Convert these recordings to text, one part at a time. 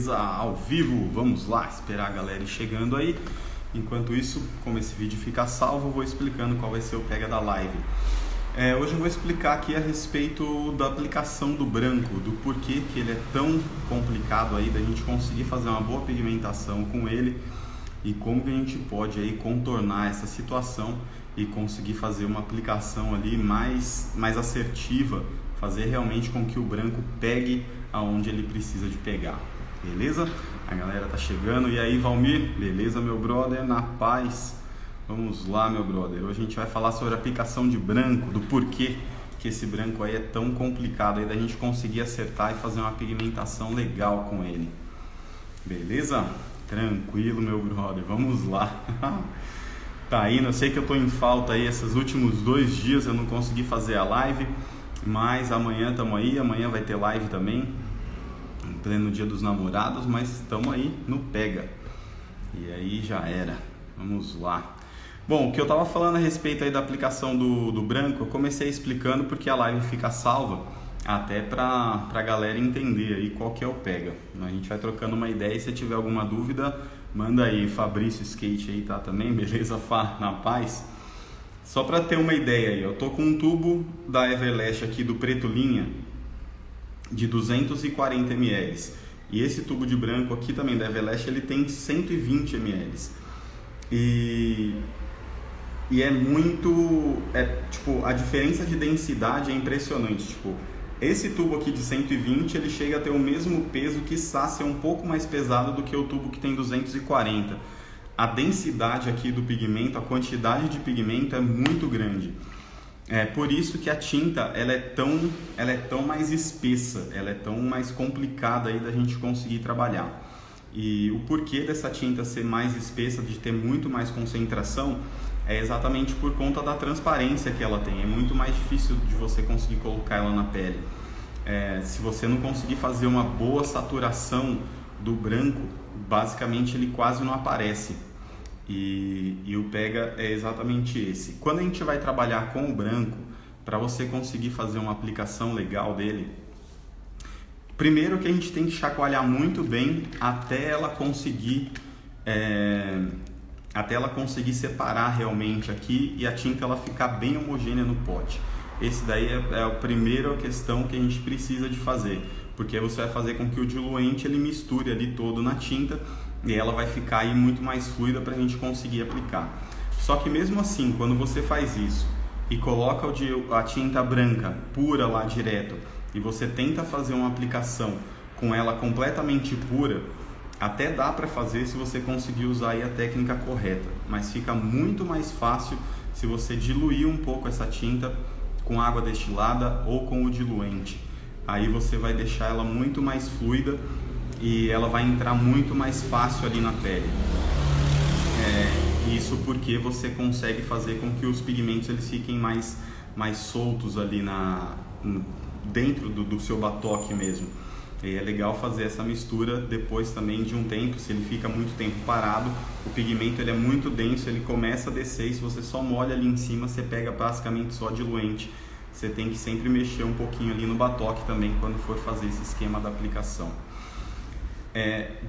Ao vivo, vamos lá, esperar a galera ir chegando aí. Enquanto isso, como esse vídeo fica salvo, eu vou explicando qual vai ser o pega da live. Hoje eu vou explicar aqui a respeito da aplicação do branco, do porquê que ele é tão complicado aí da gente conseguir fazer uma boa pigmentação com ele e como que a gente pode aí contornar essa situação e conseguir fazer uma aplicação ali mais assertiva, fazer realmente com que o branco pegue aonde ele precisa de pegar. Beleza? A galera tá chegando. E aí, Valmir? Beleza, meu brother? Na paz? Vamos lá, meu brother. Hoje a gente vai falar sobre a aplicação de branco, do porquê que esse branco aí é tão complicado aí da gente conseguir acertar e fazer uma pigmentação legal com ele. Beleza? Tranquilo, meu brother. Vamos lá. Tá indo. Eu sei que eu tô em falta aí esses últimos 2 dias, eu não consegui fazer a live, mas amanhã tamo aí. Amanhã vai ter live também, em pleno dia dos namorados, mas estamos aí no pega. E aí já era. Vamos lá. Bom, o que eu tava falando a respeito aí da aplicação do branco, eu comecei explicando porque a live fica salva, até pra galera entender aí qual que é o pega. A gente vai trocando uma ideia e se tiver alguma dúvida, manda aí. Fabrício Skate aí tá também, beleza, Fá? Na paz? Só pra ter uma ideia aí, eu tô com um tubo da Everlast aqui do preto linha, de 240 ml, e esse tubo de branco aqui também da Everlast, ele tem 120 ml, e é muito, tipo, a diferença de densidade é impressionante. Tipo, esse tubo aqui de 120, ele chega a ter o mesmo peso, quiçá ser um pouco mais pesado do que o tubo que tem 240. A densidade aqui do pigmento, a quantidade de pigmento é muito grande. É por isso que a tinta ela é tão mais espessa, ela é tão mais complicada aí da gente conseguir trabalhar. E o porquê dessa tinta ser mais espessa, de ter muito mais concentração, é exatamente por conta da transparência que ela tem. É muito mais difícil de você conseguir colocar ela na pele. Se você não conseguir fazer uma boa saturação do branco, basicamente ele quase não aparece. E o pega é exatamente esse. Quando a gente vai trabalhar com o branco, para você conseguir fazer uma aplicação legal dele, primeiro que a gente tem que chacoalhar muito bem até ela conseguir separar realmente aqui e a tinta ela ficar bem homogênea no pote. Esse daí é a primeira questão que a gente precisa de fazer, porque você vai fazer com que o diluente ele misture ali todo na tinta e ela vai ficar aí muito mais fluida para a gente conseguir aplicar. Só que mesmo assim, quando você faz isso e coloca a tinta branca pura lá direto e você tenta fazer uma aplicação com ela completamente pura, até dá para fazer se você conseguir usar aí a técnica correta, mas fica muito mais fácil se você diluir um pouco essa tinta com água destilada ou com o diluente. Aí você vai deixar ela muito mais fluida e ela vai entrar muito mais fácil ali na pele. Isso porque você consegue fazer com que os pigmentos eles fiquem mais soltos ali dentro do seu batoque mesmo. E é legal fazer essa mistura depois também de um tempo. Se ele fica muito tempo parado, o pigmento ele é muito denso, ele começa a descer, e se você só molha ali em cima, você pega basicamente só diluente. Você tem que sempre mexer um pouquinho ali no batoque também quando for fazer esse esquema da aplicação.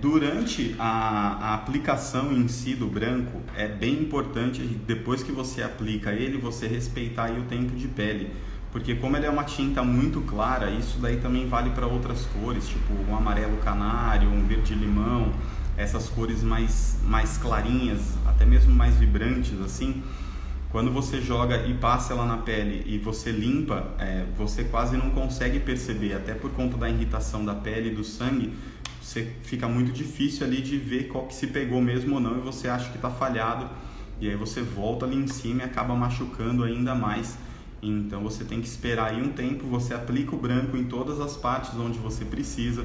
Durante a aplicação em si do branco, é bem importante, depois que você aplica ele, você respeitar aí o tempo de pele. Porque como ele é uma tinta muito clara, isso daí também vale para outras cores, tipo um amarelo canário, um verde limão, essas cores mais clarinhas, até mesmo mais vibrantes assim. Quando você joga e passa ela na pele e você limpa, você quase não consegue perceber, até por conta da irritação da pele e do sangue, você fica muito difícil ali de ver qual que se pegou mesmo ou não, e você acha que está falhado, e aí você volta ali em cima e acaba machucando ainda mais. Então você tem que esperar aí um tempo, você aplica o branco em todas as partes onde você precisa,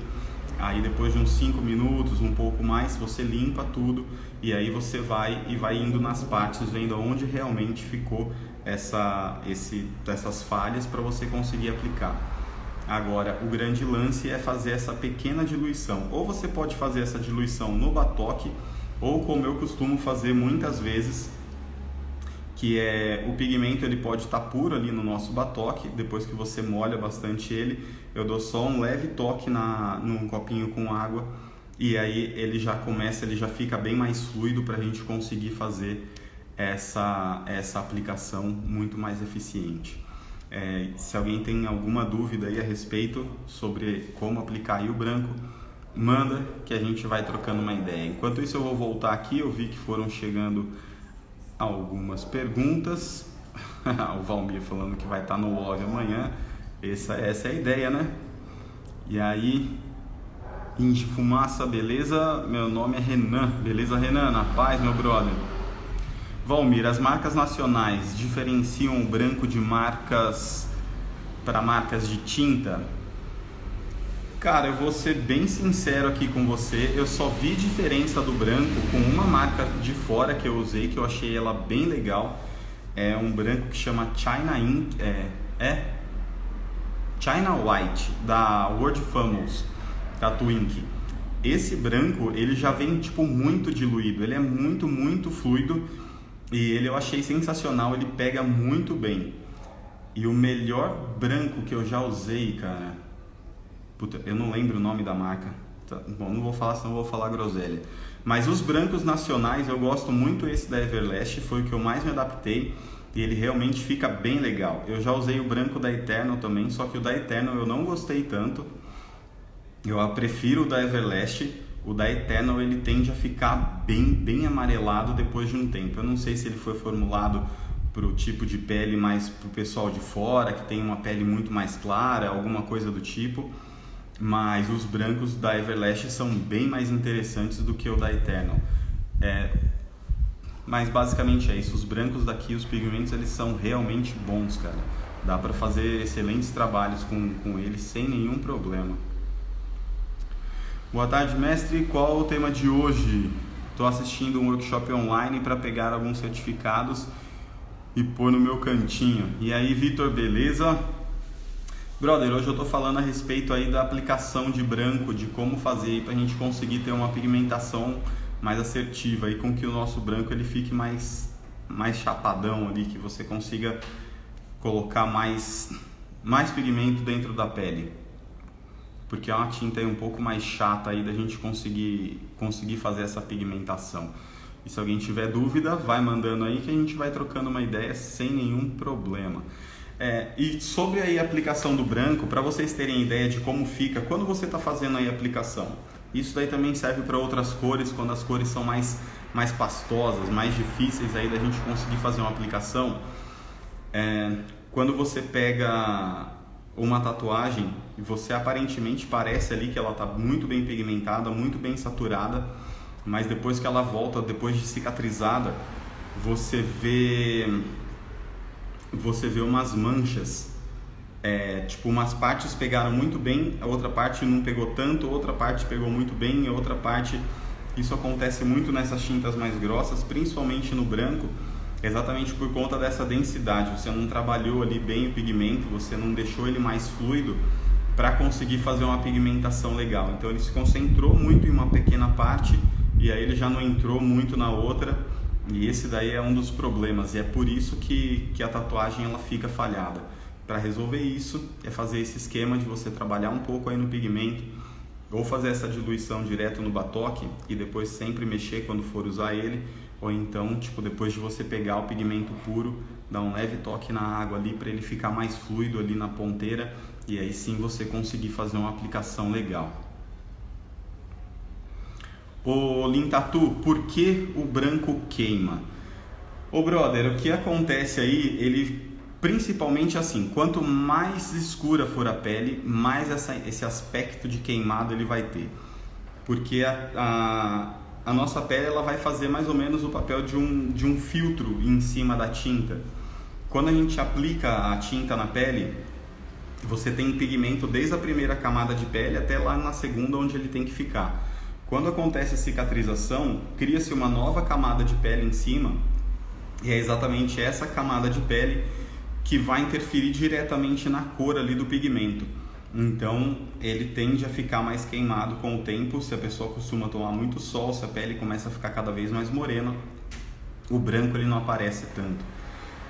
aí depois de uns 5 minutos, um pouco mais, você limpa tudo e aí você vai indo nas partes, vendo onde realmente ficou essas falhas para você conseguir aplicar. Agora, o grande lance é fazer essa pequena diluição. Ou você pode fazer essa diluição no batoque, ou como eu costumo fazer muitas vezes, que o pigmento ele pode estar puro ali no nosso batoque. Depois que você molha bastante ele, eu dou só um leve toque num copinho com água e aí ele já fica bem mais fluido para a gente conseguir fazer essa aplicação muito mais eficiente. Se alguém tem alguma dúvida aí a respeito sobre como aplicar aí o branco, manda que a gente vai trocando uma ideia. Enquanto isso eu vou voltar aqui, eu vi que foram chegando algumas perguntas. O Valmir falando que vai estar no love amanhã, essa é a ideia, né? E aí, Indy Fumaça, beleza? Meu nome é Renan, beleza Renan? Na paz, meu brother. Valmir, as marcas nacionais diferenciam o branco de marcas para marcas de tinta? Cara, eu vou ser bem sincero aqui com você, eu só vi diferença do branco com uma marca de fora que eu usei, que eu achei ela bem legal. É um branco que chama China Ink, China White, da World Famous, da Twink. Esse branco, ele já vem tipo muito diluído, ele é muito fluido e eu achei sensacional, ele pega muito bem. E o melhor branco que eu já usei, cara, puta, eu não lembro o nome da marca, bom, não vou falar, senão vou falar groselha. Mas os brancos nacionais, eu gosto muito esse da Everlast, foi o que eu mais me adaptei e ele realmente fica bem legal. Eu já usei o branco da Eternal também, só que o da Eternal eu não gostei tanto. Eu prefiro o da Everlast. O da Eternal ele tende a ficar bem amarelado depois de um tempo. Eu não sei se ele foi formulado para o tipo de pele mais para o pessoal de fora, que tem uma pele muito mais clara, alguma coisa do tipo. Mas os brancos da Everlast são bem mais interessantes do que o da Eternal. Mas basicamente é isso. Os brancos daqui, os pigmentos, eles são realmente bons, cara. Dá para fazer excelentes trabalhos com eles sem nenhum problema. Boa tarde, mestre. Qual o tema de hoje? Estou assistindo um workshop online para pegar alguns certificados e pôr no meu cantinho. E aí, Vitor, beleza? Brother, hoje eu estou falando a respeito aí da aplicação de branco, de como fazer para a gente conseguir ter uma pigmentação mais assertiva e com que o nosso branco ele fique mais chapadão ali, que você consiga colocar mais pigmento dentro da pele. Porque é uma tinta aí um pouco mais chata aí da gente conseguir fazer essa pigmentação. E se alguém tiver dúvida, vai mandando aí que a gente vai trocando uma ideia sem nenhum problema. E sobre aí a aplicação do branco, para vocês terem ideia de como fica quando você está fazendo aí a aplicação. Isso daí também serve para outras cores, quando as cores são mais pastosas, mais difíceis aí da gente conseguir fazer uma aplicação. Quando você pega uma tatuagem e você aparentemente parece ali que ela está muito bem pigmentada, muito bem saturada, mas depois que ela volta, depois de cicatrizada, você vê umas manchas, tipo umas partes pegaram muito bem, a outra parte não pegou tanto, outra parte pegou muito bem, a outra parte, isso acontece muito nessas tintas mais grossas, principalmente no branco, exatamente por conta dessa densidade. Você não trabalhou ali bem o pigmento, você não deixou ele mais fluido para conseguir fazer uma pigmentação legal. Então ele se concentrou muito em uma pequena parte e aí ele já não entrou muito na outra, e esse daí é um dos problemas, e é por isso que a tatuagem ela fica falhada. Para resolver isso é fazer esse esquema de você trabalhar um pouco aí no pigmento, ou fazer essa diluição direto no batoque e depois sempre mexer quando for usar ele, ou então, tipo, depois de você pegar o pigmento puro, dar um leve toque na água ali para ele ficar mais fluido ali na ponteira, e aí sim você conseguir fazer uma aplicação legal. Ô Lintatu, por que o branco queima? Ô brother, o que acontece aí, ele principalmente assim, quanto mais escura for a pele, mais esse aspecto de queimado ele vai ter. Porque a nossa pele ela vai fazer mais ou menos o papel de um filtro em cima da tinta. Quando a gente aplica a tinta na pele, você tem pigmento desde a primeira camada de pele até lá na segunda, onde ele tem que ficar. Quando acontece a cicatrização, cria-se uma nova camada de pele em cima, e é exatamente essa camada de pele que vai interferir diretamente na cor ali do pigmento. Então ele tende a ficar mais queimado com o tempo. Se a pessoa costuma tomar muito sol, se a pele começa a ficar cada vez mais morena, o branco ele não aparece tanto.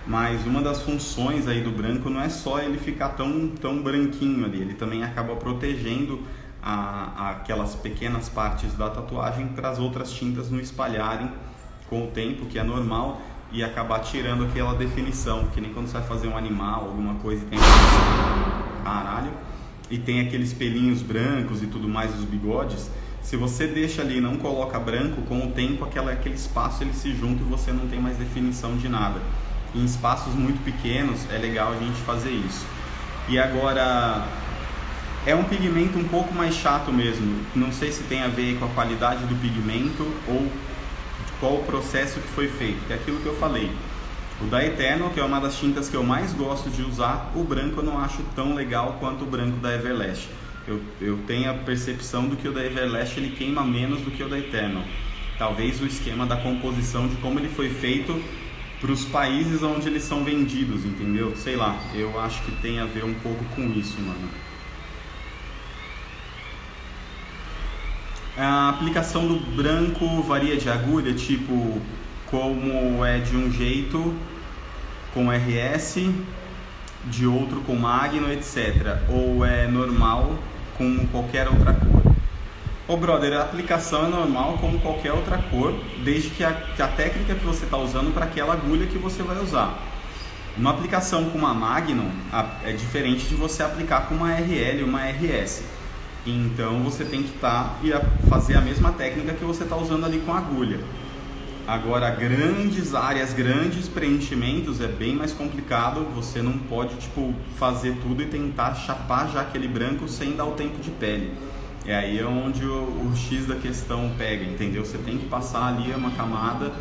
Mas uma das funções aí do branco não é só ele ficar tão branquinho ali, ele também acaba protegendo aquelas pequenas partes da tatuagem para as outras tintas não espalharem com o tempo, que é normal, e acabar tirando aquela definição, que nem quando você vai fazer um animal, alguma coisa e tem e tem aqueles pelinhos brancos e tudo mais, os bigodes. Se você deixa ali e não coloca branco, com o tempo aquele espaço ele se junta e você não tem mais definição de nada. Em espaços muito pequenos é legal a gente fazer isso. E agora, é um pigmento um pouco mais chato mesmo, não sei se tem a ver com a qualidade do pigmento ou qual o processo que foi feito, que é aquilo que eu falei. O da Eternal, que é uma das tintas que eu mais gosto de usar, o branco eu não acho tão legal quanto o branco da Everlast. Eu tenho a percepção do que o da Everlast ele queima menos do que o da Eternal. Talvez o esquema da composição, de como ele foi feito para os países onde eles são vendidos, entendeu? Sei lá, eu acho que tem a ver um pouco com isso, mano. A aplicação do branco varia de agulha, tipo, como é de um jeito com RS, de outro com Magno, etc. Ou é normal com qualquer outra cor? Ô brother, a aplicação é normal como qualquer outra cor, desde que a técnica que você está usando para aquela agulha que você vai usar. Uma aplicação com uma Magnum é diferente de você aplicar com uma RL e uma RS. Então você tem que fazer a mesma técnica que você está usando ali com a agulha. Agora, grandes áreas, grandes preenchimentos é bem mais complicado. Você não pode fazer tudo e tentar chapar já aquele branco sem dar o tempo de pele. É aí onde o X da questão pega, entendeu? Você tem que passar ali uma camada,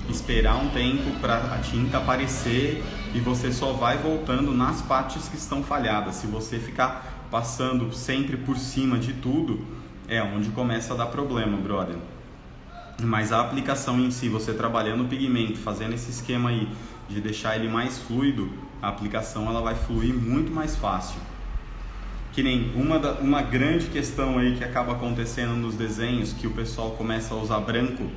esperar um tempo para a tinta aparecer e você só vai voltando nas partes que estão falhadas. Se você ficar passando sempre por cima de tudo, é onde começa a dar problema, brother. Mas a aplicação em si, você trabalhando o pigmento, fazendo esse esquema aí de deixar ele mais fluido, a aplicação ela vai fluir muito mais fácil. Que nem uma grande questão aí que acaba acontecendo nos desenhos, que o pessoal começa a usar branco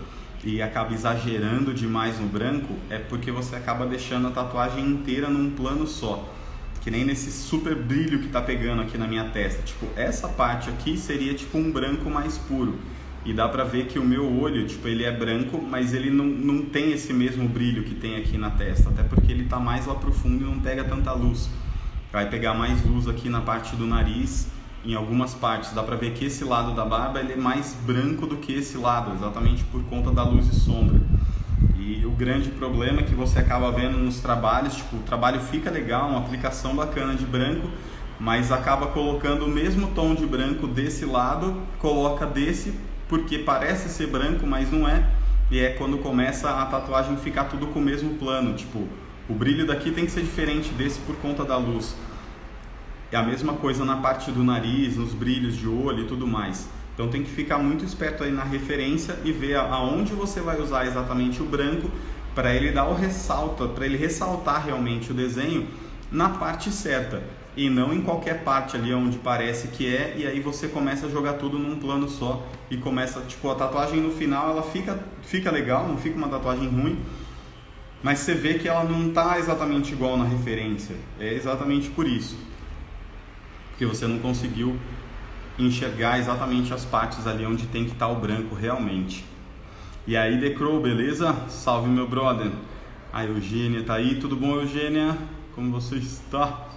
e acaba exagerando demais no branco, é porque você acaba deixando a tatuagem inteira num plano só. Que nem nesse super brilho que tá pegando aqui na minha testa. Essa parte aqui seria um branco mais puro. E dá pra ver que o meu olho, ele é branco, mas ele não tem esse mesmo brilho que tem aqui na testa. Até porque ele tá mais lá pro fundo e não pega tanta luz. Vai pegar mais luz aqui na parte do nariz, em algumas partes. Dá pra ver que esse lado da barba ele é mais branco do que esse lado, exatamente por conta da luz e sombra. E o grande problema é que você acaba vendo nos trabalhos, o trabalho fica legal, uma aplicação bacana de branco, mas acaba colocando o mesmo tom de branco desse lado, coloca desse, porque parece ser branco, mas não é. E é quando começa a tatuagem ficar tudo com o mesmo plano, o brilho daqui tem que ser diferente desse por conta da luz. É a mesma coisa na parte do nariz, nos brilhos de olho e tudo mais. Então tem que ficar muito esperto aí na referência e ver aonde você vai usar exatamente o branco para ele dar o ressalto, para ele ressaltar realmente o desenho na parte certa e não em qualquer parte ali onde parece que é, e aí você começa a jogar tudo num plano só e começa, a tatuagem no final ela fica legal, não fica uma tatuagem ruim, mas você vê que ela não está exatamente igual na referência. É exatamente por isso, porque você não conseguiu enxergar exatamente as partes ali onde tem que estar o branco realmente. E aí, The Crow, beleza? Salve, meu brother. A Eugênia tá aí, tudo bom, Eugênia? Como você está?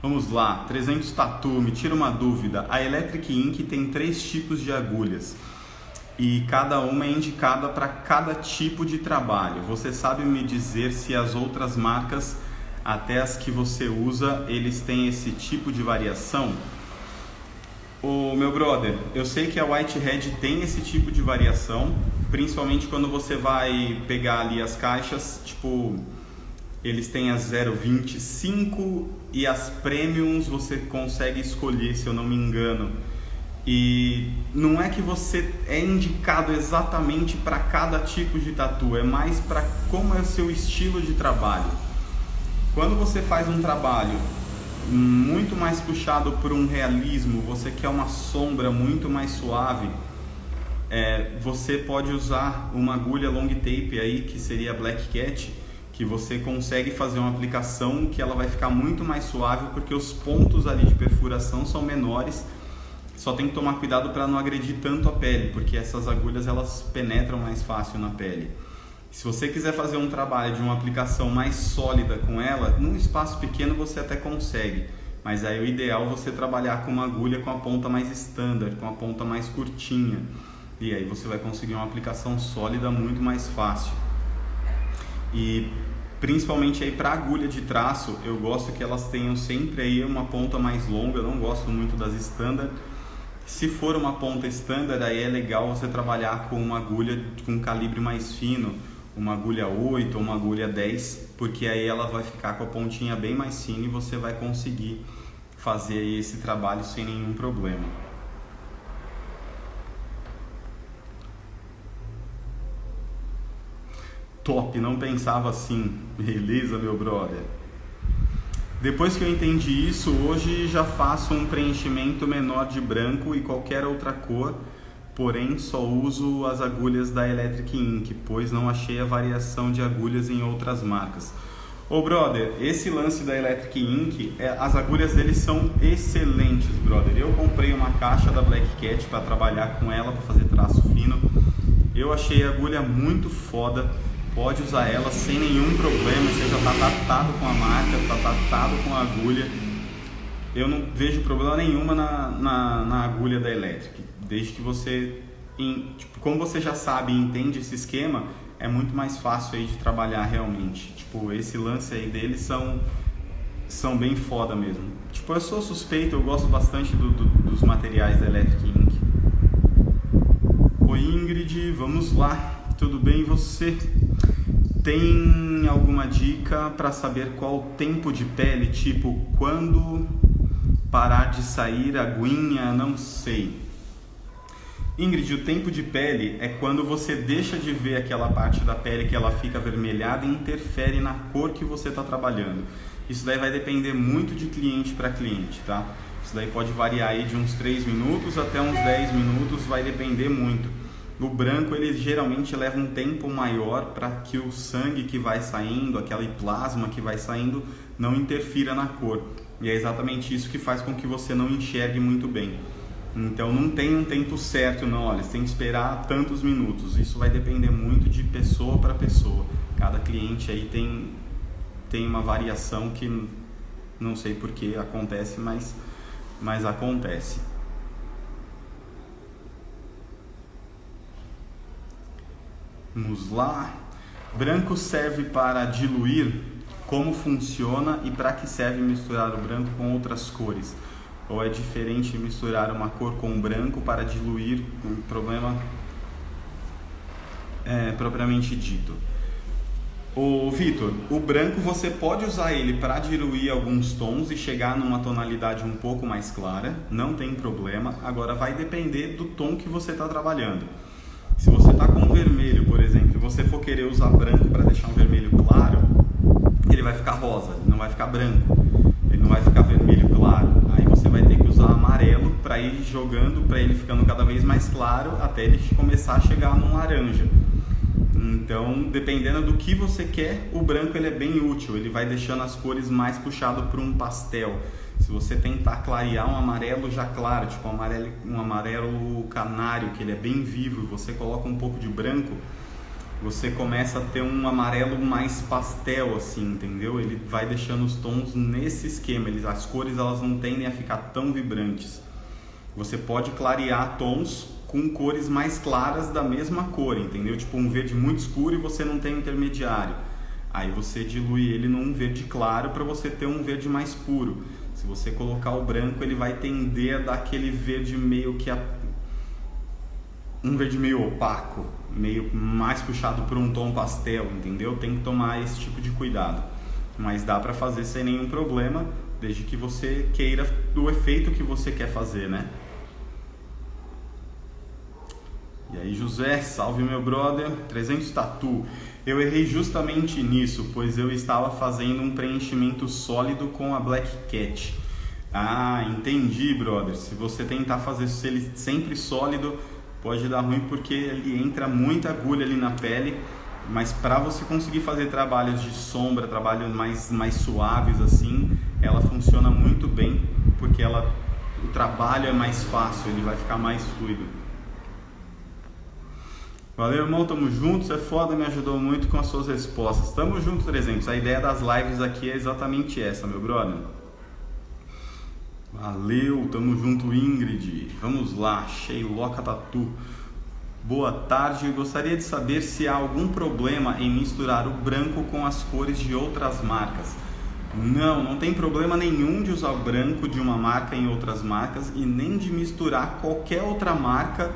Vamos lá, 300 Tatu, me tira uma dúvida. A Electric Ink tem 3 tipos de agulhas e cada uma é indicada para cada tipo de trabalho. Você sabe me dizer se as outras marcas, até as que você usa, eles têm esse tipo de variação? Ô meu brother, eu sei que a Whitehead tem esse tipo de variação, principalmente quando você vai pegar ali as caixas, eles têm as 0,25 e as Premiums você consegue escolher, se eu não me engano. E não é que você é indicado exatamente para cada tipo de tatu, é mais para como é o seu estilo de trabalho. Quando você faz um trabalho muito mais puxado por um realismo, você quer uma sombra muito mais suave, você pode usar uma agulha long tape aí, que seria a Black Cat, que você consegue fazer uma aplicação que ela vai ficar muito mais suave, porque os pontos ali de perfuração são menores Só tem que tomar cuidado para não agredir tanto a pele, porque essas agulhas elas penetram mais fácil na pele. Se você quiser fazer um trabalho de uma aplicação mais sólida com ela, num espaço pequeno você até consegue, mas aí o ideal é você trabalhar com uma agulha com a ponta mais standard, com a ponta mais curtinha, e aí você vai conseguir uma aplicação sólida muito mais fácil. E principalmente aí para agulha de traço, eu gosto que elas tenham sempre aí uma ponta mais longa, eu não gosto muito das standard. Se for uma ponta standard, aí é legal você trabalhar com uma agulha com um calibre mais fino, uma agulha 8 ou uma agulha 10, porque aí ela vai ficar com a pontinha bem mais fina e você vai conseguir fazer aí esse trabalho sem nenhum problema. Top, não pensava assim. Beleza, meu brother? Depois que eu entendi isso, hoje já faço um preenchimento menor de branco e qualquer outra cor, porém só uso as agulhas da Electric Ink, pois não achei a variação de agulhas em outras marcas. Ô brother, esse lance da Electric Ink, as agulhas deles são excelentes, brother. Eu comprei uma caixa da Black Cat para trabalhar com ela, para fazer traço fino. Eu achei a agulha muito foda. Pode usar ela sem nenhum problema, você já está adaptado com a marca, está adaptado com a agulha. Eu não vejo problema nenhuma na agulha da Electric, desde que você, como você já sabe e entende esse esquema, é muito mais fácil aí de trabalhar realmente. Tipo, esse lance aí deles são bem foda mesmo. Tipo, eu sou suspeito, eu gosto bastante dos materiais da Electric Ink. Oi Ingrid, vamos lá, tudo bem e você? Tem alguma dica para saber qual o tempo de pele, tipo quando parar de sair aguinha, não sei. Ingrid, o tempo de pele é quando você deixa de ver aquela parte da pele que ela fica avermelhada e interfere na cor que você está trabalhando. Isso daí vai depender muito de cliente para cliente, tá? Isso daí pode variar aí de uns 3 minutos até uns 10 minutos, vai depender muito. O branco ele geralmente leva um tempo maior para que o sangue que vai saindo, aquele plasma que vai saindo, não interfira na cor. E é exatamente isso que faz com que você não enxergue muito bem. Então não tem um tempo certo, não. Olha, você tem que esperar tantos minutos. Isso vai depender muito de pessoa para pessoa. Cada cliente aí tem uma variação que não sei por que acontece, mas acontece. Vamos lá. Branco serve para diluir? Como funciona e para que serve misturar o branco com outras cores? Ou é diferente misturar uma cor com branco para diluir um problema propriamente dito? Ô Vitor, o branco você pode usar ele para diluir alguns tons e chegar numa tonalidade um pouco mais clara, não tem problema. Agora vai depender do tom que você está trabalhando. Se você está com vermelho, por exemplo, e você for querer usar branco para deixar um vermelho claro, ele vai ficar rosa, ele não vai ficar branco, ele não vai ficar vermelho claro. Aí você vai ter que usar amarelo para ir jogando, para ele ficando cada vez mais claro, até ele começar a chegar num laranja. Então, dependendo do que você quer, o branco ele é bem útil, ele vai deixando as cores mais puxado para um pastel. Se você tentar clarear um amarelo já claro, tipo um amarelo canário, que ele é bem vivo, e você coloca um pouco de branco, você começa a ter um amarelo mais pastel, assim, entendeu? Ele vai deixando os tons nesse esquema, as cores elas não tendem a ficar tão vibrantes. Você pode clarear tons com cores mais claras da mesma cor, entendeu? Tipo um verde muito escuro e você não tem um intermediário. Aí você dilui ele num verde claro para você ter um verde mais puro. Se você colocar o branco, ele vai tender a dar aquele verde meio que um verde meio opaco, meio mais puxado por um tom pastel, entendeu? Tem que tomar esse tipo de cuidado. Mas dá para fazer sem nenhum problema, desde que você queira o efeito que você quer fazer, né? E aí, José, salve meu brother, 300 Tatu. Eu errei justamente nisso, pois eu estava fazendo um preenchimento sólido com a Black Cat. Ah, entendi, brother. Se você tentar fazer ele sempre sólido, pode dar ruim porque ele entra muita agulha ali na pele. Mas para você conseguir fazer trabalhos de sombra, trabalhos mais suaves assim, ela funciona muito bem, porque o trabalho é mais fácil, ele vai ficar mais fluido. Valeu, irmão, tamo junto, você é foda, me ajudou muito com as suas respostas. Tamo junto, 300. A ideia das lives aqui é exatamente essa, meu brother. Valeu, tamo junto, Ingrid. Vamos lá, Sheiloca Tatu. Boa tarde, eu gostaria de saber se há algum problema em misturar o branco com as cores de outras marcas. Não tem problema nenhum de usar o branco de uma marca em outras marcas e nem de misturar qualquer outra marca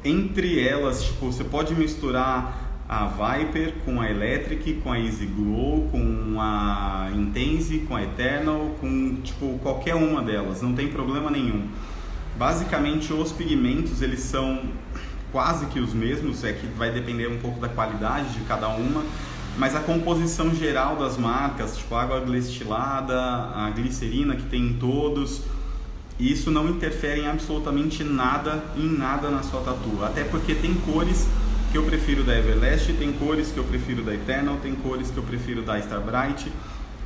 entre elas. Tipo, você pode misturar a Viper com a Electric, com a Easy Glow, com a Intense, com a Eternal, com tipo qualquer uma delas, não tem problema nenhum. Basicamente os pigmentos eles são quase que os mesmos, é que vai depender um pouco da qualidade de cada uma, mas a composição geral das marcas, tipo a água destilada, a glicerina que tem em todos, isso não interfere em absolutamente nada, na sua tatu. Até porque tem cores que eu prefiro da Everlast, tem cores que eu prefiro da Eternal, tem cores que eu prefiro da Starbright.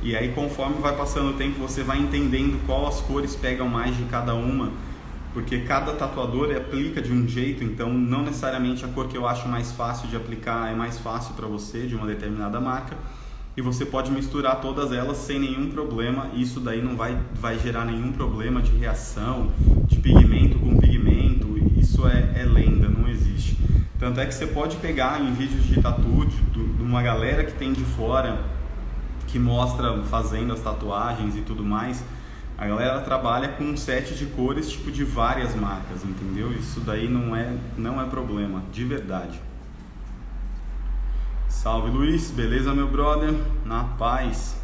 E aí conforme vai passando o tempo você vai entendendo qual as cores pegam mais de cada uma. Porque cada tatuador aplica de um jeito, então não necessariamente a cor que eu acho mais fácil de aplicar é mais fácil para você de uma determinada marca. E você pode misturar todas elas sem nenhum problema, e isso daí não vai gerar nenhum problema de reação, de pigmento com pigmento, isso é lenda, não existe. Tanto é que você pode pegar em vídeos de tatu de uma galera que tem de fora, que mostra fazendo as tatuagens e tudo mais, a galera trabalha com um set de cores tipo de várias marcas, entendeu? Isso daí não é problema, de verdade. Salve Luiz, beleza meu brother? Na paz.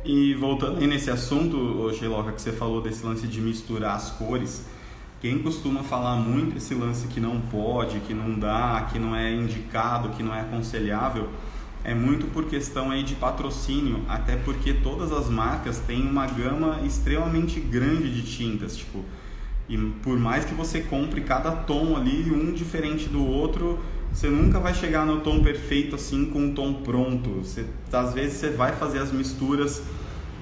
E voltando aí nesse assunto, Sheiloca, que você falou desse lance de misturar as cores, quem costuma falar muito esse lance que não pode, que não dá, que não é indicado, que não é aconselhável, é muito por questão aí de patrocínio, até porque todas as marcas têm uma gama extremamente grande de tintas, tipo, e por mais que você compre cada tom ali, um diferente do outro, você nunca vai chegar no tom perfeito assim, com um tom pronto. Às vezes você vai fazer as misturas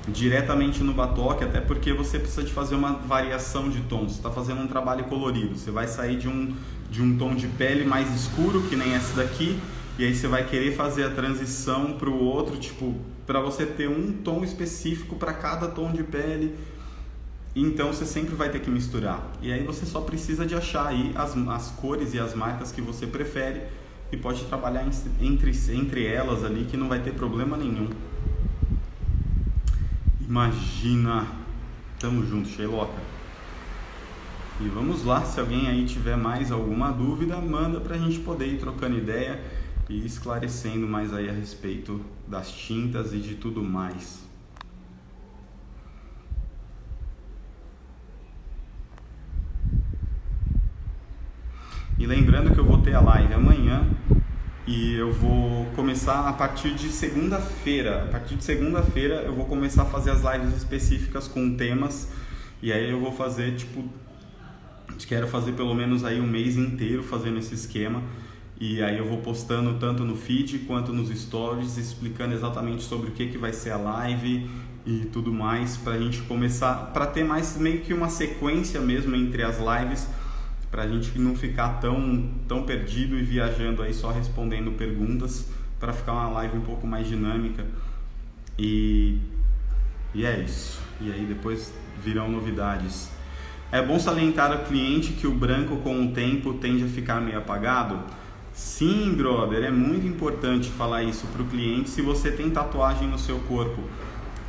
diretamente no batoque, até porque você precisa de fazer uma variação de tons. Você está fazendo um trabalho colorido, você vai sair de um tom de pele mais escuro, que nem esse daqui, e aí você vai querer fazer a transição para o outro, tipo, para você ter um tom específico para cada tom de pele. Então você sempre vai ter que misturar, e aí você só precisa de achar aí as cores e as marcas que você prefere e pode trabalhar entre elas ali, que não vai ter problema nenhum. Imagina. Tamo junto, Sheiloca. E vamos lá, se alguém aí tiver mais alguma dúvida, manda pra gente poder ir trocando ideia e esclarecendo mais aí a respeito das tintas e de tudo mais. E lembrando que eu vou ter a live amanhã e eu vou começar a partir de segunda-feira. A partir de segunda-feira eu vou começar a fazer as lives específicas com temas, e aí eu vou fazer tipo, quero fazer pelo menos aí um mês inteiro fazendo esse esquema, e aí eu vou postando tanto no feed quanto nos stories, explicando exatamente sobre o que vai ser a live e tudo mais, pra gente começar, pra ter mais meio que uma sequência mesmo entre as lives, pra gente não ficar tão perdido e viajando aí só respondendo perguntas, para ficar uma live um pouco mais dinâmica. E é isso. E aí depois virão novidades. É bom salientar ao cliente que o branco com o tempo tende a ficar meio apagado? Sim, brother, é muito importante falar isso pro cliente. Se você tem tatuagem no seu corpo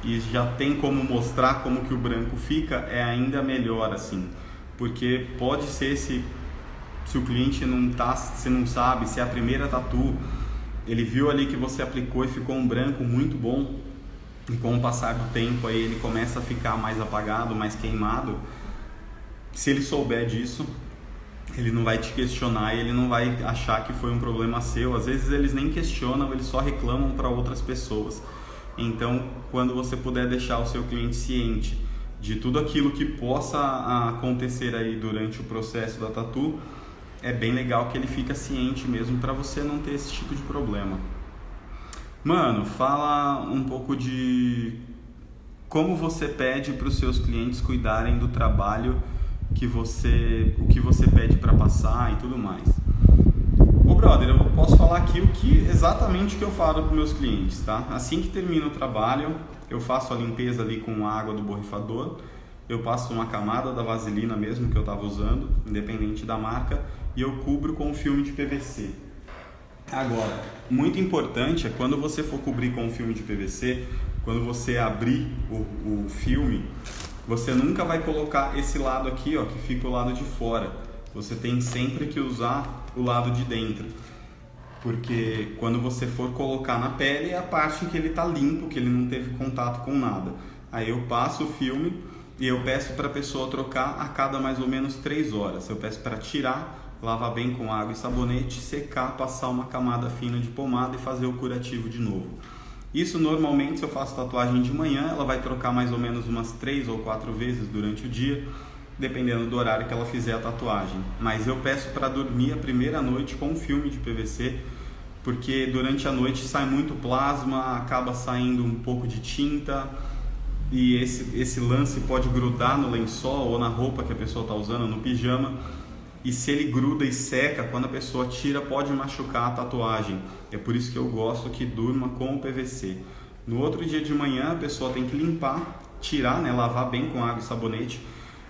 e já tem como mostrar como que o branco fica, é ainda melhor assim. Porque pode ser, se o cliente você não sabe, se é a primeira tatu, ele viu ali que você aplicou e ficou um branco muito bom, e com o passar do tempo aí ele começa a ficar mais apagado, mais queimado. Se ele souber disso, ele não vai te questionar e ele não vai achar que foi um problema seu. Às vezes eles nem questionam, eles só reclamam para outras pessoas. Então, quando você puder deixar o seu cliente ciente de tudo aquilo que possa acontecer aí durante o processo da tatu, é bem legal que ele fica ciente mesmo, para você não ter esse tipo de problema. Mano, fala um pouco de como você pede para os seus clientes cuidarem do trabalho o que você pede para passar e tudo mais. Ô brother, eu posso falar aqui exatamente o que eu falo para os meus clientes, tá? Assim que termina o trabalho, eu faço a limpeza ali com a água do borrifador, eu passo uma camada da vaselina mesmo que eu estava usando, independente da marca, e eu cubro com filme de PVC. Agora, muito importante é quando você for cobrir com filme de PVC, quando você abrir o filme, você nunca vai colocar esse lado aqui, ó, que fica o lado de fora. Você tem sempre que usar o lado de dentro, porque quando você for colocar na pele é a parte que ele está limpo, que ele não teve contato com nada. Aí eu passo o filme e eu peço para a pessoa trocar a cada mais ou menos 3 horas. Eu peço para tirar, lavar bem com água e sabonete, secar, passar uma camada fina de pomada e fazer o curativo de novo. Isso normalmente, se eu faço tatuagem de manhã, ela vai trocar mais ou menos umas 3 ou 4 vezes durante o dia, dependendo do horário que ela fizer a tatuagem. Mas eu peço para dormir a primeira noite com filme de PVC, porque durante a noite sai muito plasma, acaba saindo um pouco de tinta, e esse lance pode grudar no lençol ou na roupa que a pessoa está usando, no pijama. E se ele gruda e seca, quando a pessoa tira, pode machucar a tatuagem. É por isso que eu gosto que durma com o PVC. No outro dia de manhã, a pessoa tem que limpar, tirar, né, lavar bem com água e sabonete.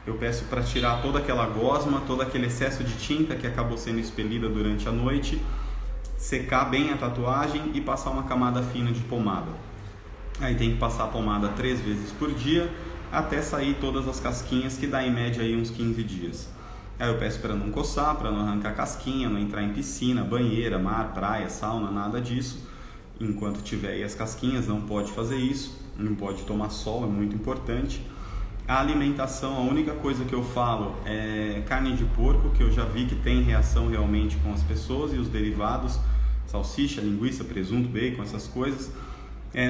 Eu peço para tirar toda aquela gosma, todo aquele excesso de tinta que acabou sendo expelida durante a noite, secar bem a tatuagem e passar uma camada fina de pomada. Aí tem que passar a pomada 3 vezes por dia, até sair todas as casquinhas, que dá em média aí uns 15 dias. Aí eu peço para não coçar, para não arrancar casquinha, não entrar em piscina, banheira, mar, praia, sauna, nada disso. Enquanto tiver aí as casquinhas, não pode fazer isso, não pode tomar sol, é muito importante. A alimentação, a única coisa que eu falo é carne de porco, que eu já vi que tem reação realmente com as pessoas, e os derivados, salsicha, linguiça, presunto, bacon, essas coisas.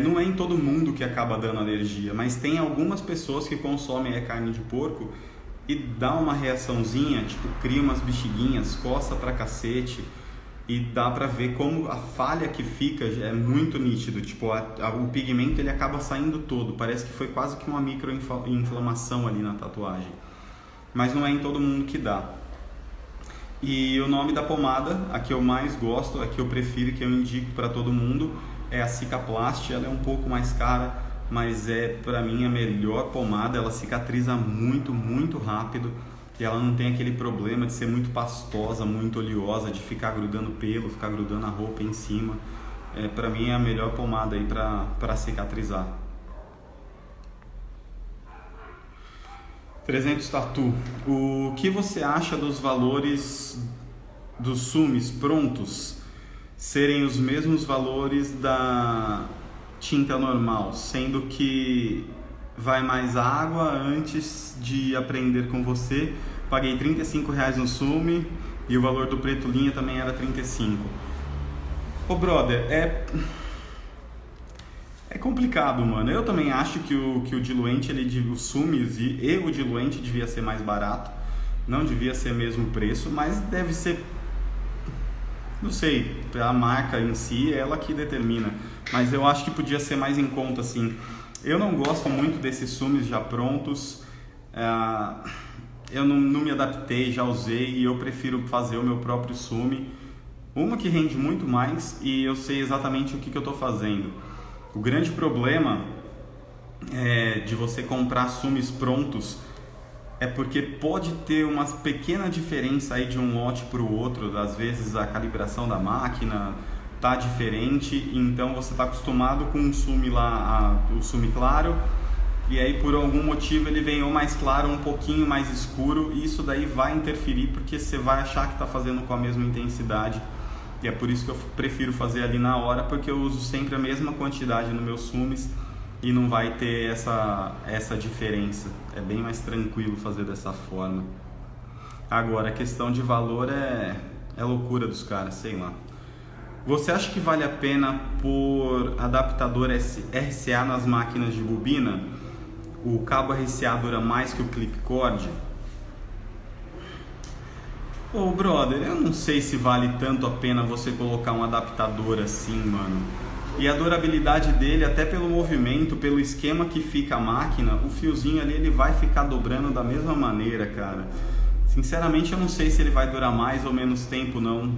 Não é em todo mundo que acaba dando alergia, mas tem algumas pessoas que consomem a carne de porco e dá uma reaçãozinha, tipo, cria umas bexiguinhas, coça pra cacete, e dá pra ver como a falha que fica é muito nítido, tipo, o pigmento ele acaba saindo todo, parece que foi quase que uma microinflamação ali na tatuagem, mas não é em todo mundo que dá. E o nome da pomada, a que eu mais gosto, a que eu prefiro, que eu indico para todo mundo, é a Cicaplast. Ela é um pouco mais cara, mas é para mim a melhor pomada. Ela cicatriza muito, muito rápido, e ela não tem aquele problema de ser muito pastosa, muito oleosa, de ficar grudando pelo, ficar grudando a roupa em cima. Para mim é a melhor pomada aí para cicatrizar. 300 Tattoo. O que você acha dos valores dos sumis prontos serem os mesmos valores da tinta normal, sendo que vai mais água? Antes de aprender com você, paguei R$35 no sumi e o valor do preto linha também era 35. Ô brother, é complicado, mano. Eu também acho que o diluente, os sumis e o diluente devia ser mais barato, não devia ser mesmo preço, mas deve ser, não sei, a marca em si é ela que determina, mas eu acho que podia ser mais em conta, assim. Eu não gosto muito desses sumis já prontos, eu não me adaptei, já usei, e eu prefiro fazer o meu próprio sumi, uma que rende muito mais e eu sei exatamente o que eu estou fazendo. O grande problema de você comprar sumis prontos é porque pode ter uma pequena diferença aí de um lote para o outro. Às vezes a calibração da máquina tá diferente, então você está acostumado com um sumi lá, o sumi claro, e aí por algum motivo ele vem ou mais claro ou um pouquinho mais escuro, e isso daí vai interferir, porque você vai achar que está fazendo com a mesma intensidade. E é por isso que eu prefiro fazer ali na hora, porque eu uso sempre a mesma quantidade nos meus sumis e não vai ter essa diferença. É bem mais tranquilo fazer dessa forma. Agora, a questão de valor é loucura dos caras, sei lá. Você acha que vale a pena pôr adaptador RCA nas máquinas de bobina? O cabo RCA dura mais que o clipcord? Ô brother, eu não sei se vale tanto a pena você colocar um adaptador assim, mano. E a durabilidade dele, até pelo movimento, pelo esquema que fica a máquina, o fiozinho ali ele vai ficar dobrando da mesma maneira, cara. Sinceramente eu não sei se ele vai durar mais ou menos tempo não,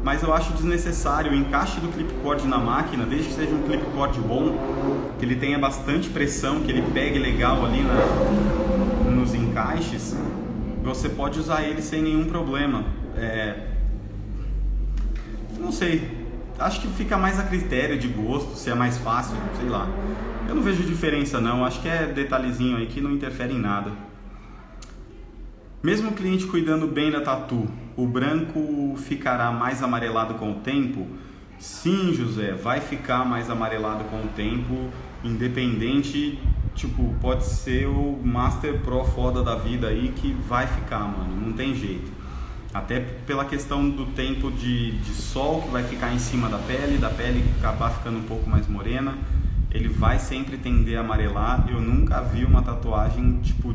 mas eu acho desnecessário o encaixe do clip cord na máquina, desde que seja um clip cord bom, que ele tenha bastante pressão, que ele pegue legal ali nos encaixes, você pode usar ele sem nenhum problema. Não sei, acho que fica mais a critério de gosto, se é mais fácil, sei lá. Eu não vejo diferença não, acho que é detalhezinho aí que não interfere em nada. Mesmo o cliente cuidando bem da tatu, o branco ficará mais amarelado com o tempo? Sim, José, vai ficar mais amarelado com o tempo, independente, tipo, pode ser o Master Pro foda da vida aí que vai ficar, mano, não tem jeito. Até pela questão do tempo de sol que vai ficar em cima da pele acabar ficando um pouco mais morena, ele vai sempre tender a amarelar. Eu nunca vi uma tatuagem, tipo,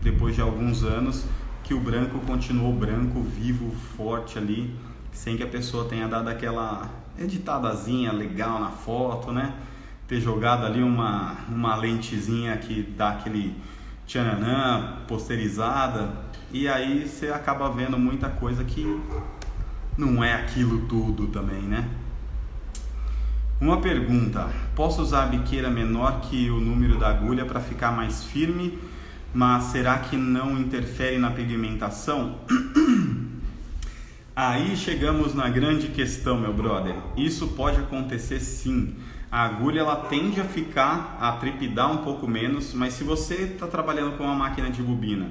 depois de alguns anos, que o branco continuou branco, vivo, forte ali, sem que a pessoa tenha dado aquela editadazinha legal na foto, né? Ter jogado ali uma lentezinha que dá aquele tchananã, posterizada, e aí você acaba vendo muita coisa que não é aquilo tudo também, né? Uma pergunta: posso usar a biqueira menor que o número da agulha para ficar mais firme, mas será que não interfere na pigmentação? Aí chegamos na grande questão, meu brother. Isso pode acontecer sim. A agulha ela tende a trepidar um pouco menos, mas se você está trabalhando com uma máquina de bobina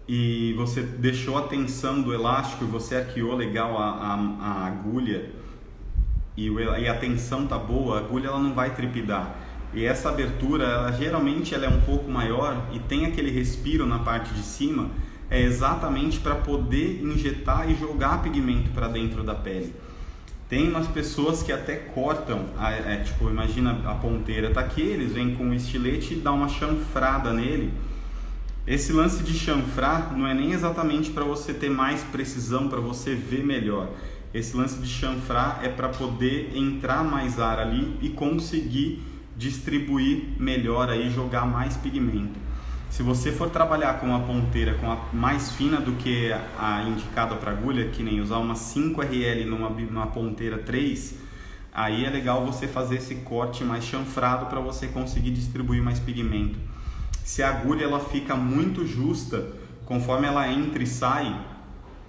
e você deixou a tensão do elástico e você arqueou legal a agulha e a tensão tá boa, a agulha ela não vai trepidar. E essa abertura, geralmente ela é um pouco maior e tem aquele respiro na parte de cima, é exatamente para poder injetar e jogar pigmento para dentro da pele. Tem umas pessoas que até cortam, tipo, imagina a ponteira tá aqui, eles vêm com um estilete e dá uma chanfrada nele. Esse lance de chanfrar não é nem exatamente para você ter mais precisão, para você ver melhor. Esse lance de chanfrar é para poder entrar mais ar ali e conseguir distribuir melhor aí, jogar mais pigmento. Se você for trabalhar com uma ponteira mais fina do que a indicada para agulha, que nem usar uma 5RL numa ponteira 3, aí é legal você fazer esse corte mais chanfrado para você conseguir distribuir mais pigmento. Se a agulha ela fica muito justa, conforme ela entra e sai,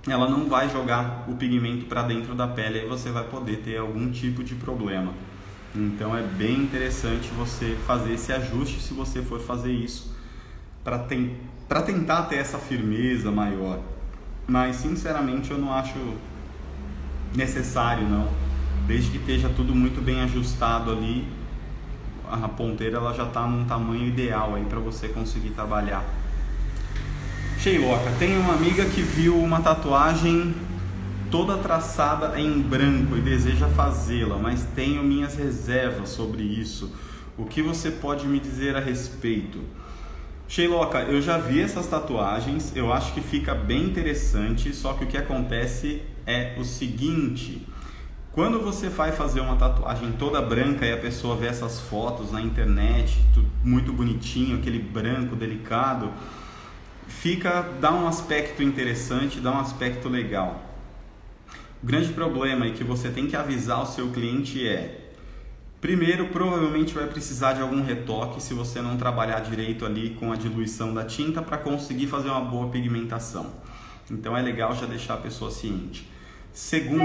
ela não vai jogar o pigmento para dentro da pele, aí você vai poder ter algum tipo de problema. Então é bem interessante você fazer esse ajuste se você for fazer isso, para tentar ter essa firmeza maior. Mas sinceramente eu não acho necessário não, desde que esteja tudo muito bem ajustado ali, a ponteira ela já está num tamanho ideal aí para você conseguir trabalhar. Sheiloca, tem uma amiga que viu uma tatuagem toda traçada em branco e deseja fazê-la, mas tenho minhas reservas sobre isso. O que você pode me dizer a respeito? Sheiloca, eu já vi essas tatuagens, eu acho que fica bem interessante, só que o que acontece é o seguinte: quando você vai fazer uma tatuagem toda branca e a pessoa vê essas fotos na internet, tudo muito bonitinho, aquele branco delicado, dá um aspecto interessante, dá um aspecto legal. O grande problema é que você tem que avisar o seu cliente primeiro, provavelmente vai precisar de algum retoque se você não trabalhar direito ali com a diluição da tinta para conseguir fazer uma boa pigmentação. Então é legal já deixar a pessoa ciente. Segundo,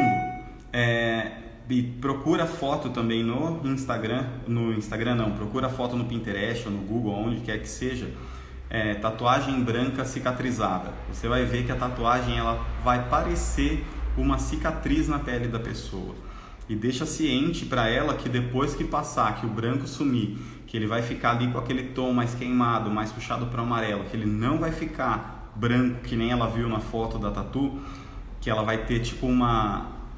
procura foto também no Instagram, procura foto no Pinterest ou no Google, onde quer que seja, tatuagem branca cicatrizada. Você vai ver que a tatuagem ela vai parecer uma cicatriz na pele da pessoa. E deixa ciente para ela que depois que passar, que o branco sumir, que ele vai ficar ali com aquele tom mais queimado, mais puxado para o amarelo, que ele não vai ficar branco que nem ela viu na foto da tatu, que ela vai ter tipo